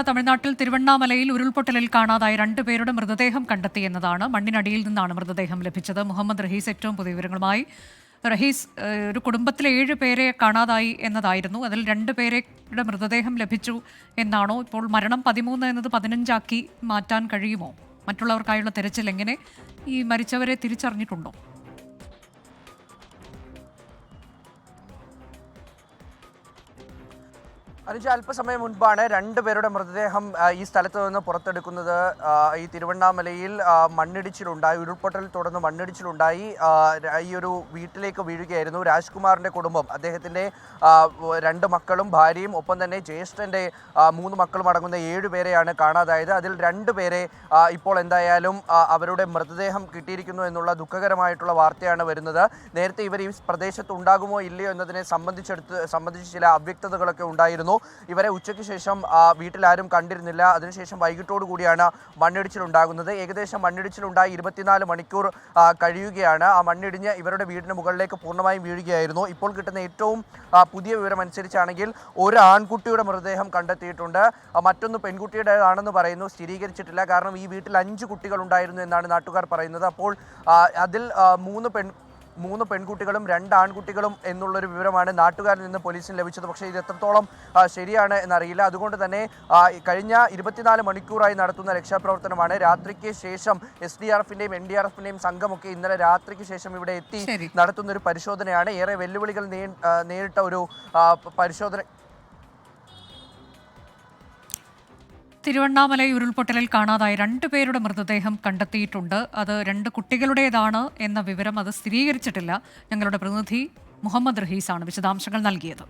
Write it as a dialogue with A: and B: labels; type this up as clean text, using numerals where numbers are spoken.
A: തമിഴ്നാട്ടിൽ തിരുവണ്ണാമലയിൽ ഉരുൾപൊട്ടലിൽ കാണാതായ 2 പേരുടെ മൃതദേഹം കണ്ടെത്തിയെന്നതാണ്. മണ്ണിനടിയിൽ നിന്നാണ് മൃതദേഹം ലഭിച്ചത്. മുഹമ്മദ് റഹീസ് ഏറ്റവും പുതിയ വിവരങ്ങളുമായി. റഹീസ്, ഒരു കുടുംബത്തിലെ 7 പേരെ കാണാതായി എന്നതായിരുന്നു. അതിൽ 2 പേരുടെ മൃതദേഹം ലഭിച്ചു എന്നാണോ? ഇപ്പോൾ മരണം 13 എന്നത് 15 ആക്കി മാറ്റാൻ കഴിയുമോ? മറ്റുള്ളവർക്കായുള്ള തെരച്ചിൽ എങ്ങനെ? ഈ മരിച്ചവരെ തിരിച്ചറിഞ്ഞിട്ടുണ്ടോ?
B: അനുജ, അല്പസമയം മുൻപാണ് 2 പേരുടെ മൃതദേഹം ഈ സ്ഥലത്ത് നിന്ന് പുറത്തെടുക്കുന്നത്. ഈ തിരുവണ്ണാമലയിൽ മണ്ണിടിച്ചിലുണ്ടായി, ഉരുൾപൊട്ടൽ തുടർന്ന് മണ്ണിടിച്ചിലുണ്ടായി. ഈ ഒരു വീട്ടിലേക്ക് വീഴുകയായിരുന്നു. രാജ്കുമാറിൻ്റെ കുടുംബം, അദ്ദേഹത്തിൻ്റെ 2 മക്കളും ഭാര്യയും ഒപ്പം തന്നെ ജ്യേഷ്ഠൻ്റെ 3 മക്കളും അടങ്ങുന്ന 7 പേരെയാണ് കാണാതായത്. അതിൽ 2 പേരെ ഇപ്പോൾ എന്തായാലും അവരുടെ മൃതദേഹം കിട്ടിയിരിക്കുന്നു എന്നുള്ള ദുഃഖകരമായിട്ടുള്ള വാർത്തയാണ് വരുന്നത്. നേരത്തെ ഇവർ ഈ പ്രദേശത്ത് ഉണ്ടാകുമോ ഇല്ലയോ എന്നതിനെ സംബന്ധിച്ച് ചില അവ്യക്തതകളൊക്കെ ഉണ്ടായിരുന്നു. ഇവരെ ഉച്ചയ്ക്ക് ശേഷം വീട്ടിലാരും കണ്ടിരുന്നില്ല. അതിനുശേഷം വൈകിട്ടോടു കൂടിയാണ് മണ്ണിടിച്ചിലുണ്ടാകുന്നത്. ഏകദേശം മണ്ണിടിച്ചിലുണ്ടായി 24 മണിക്കൂർ കഴിയുകയാണ്. ആ മണ്ണിടിഞ്ഞ് ഇവരുടെ വീടിന് മുകളിലേക്ക് പൂർണ്ണമായും വീഴുകയായിരുന്നു. ഇപ്പോൾ കിട്ടുന്ന ഏറ്റവും പുതിയ വിവരം അനുസരിച്ചാണെങ്കിൽ ഒരു ആൺകുട്ടിയുടെ മൃതദേഹം കണ്ടെത്തിയിട്ടുണ്ട്. മറ്റൊന്ന് പെൺകുട്ടിയുടേതാണെന്ന് പറയുന്നു. സ്ഥിരീകരിച്ചിട്ടില്ല. കാരണം ഈ വീട്ടിൽ 5 കുട്ടികൾ ഉണ്ടായിരുന്നു എന്നാണ് നാട്ടുകാർ പറയുന്നത്. അപ്പോൾ അതിൽ 3 പെൺകുട്ടികളും 2 ആൺകുട്ടികളും എന്നുള്ളൊരു വിവരമാണ് നാട്ടുകാരിൽ നിന്ന് പോലീസിന് ലഭിച്ചത്. പക്ഷേ ഇത് എത്രത്തോളം ശരിയാണ് എന്നറിയില്ല. അതുകൊണ്ട് തന്നെ കഴിഞ്ഞ 24 മണിക്കൂറായി നടത്തുന്ന രക്ഷാപ്രവർത്തനമാണ്. രാത്രിക്ക് ശേഷം SDRFിൻ്റെയും NDRFിൻ്റെയും സംഘമൊക്കെ ഇന്നലെ രാത്രിക്ക് ശേഷം ഇവിടെ എത്തി നടത്തുന്നൊരു പരിശോധനയാണ്. ഏറെ വെല്ലുവിളികൾ നേരിട്ട ഒരു പരിശോധന.
A: തിരുവണ്ണാമല ഉരുൾപൊട്ടലിൽ കാണാതായ 2 പേരുടെ മൃതദേഹം കണ്ടെത്തിയിട്ടുണ്ട്. അത് 2 കുട്ടികളുടേതാണ് എന്ന വിവരം അത് സ്ഥിരീകരിച്ചിട്ടില്ല. ഞങ്ങളുടെ പ്രതിനിധി മുഹമ്മദ് റഹീസാണ് വിശദാംശങ്ങൾ നൽകിയത്.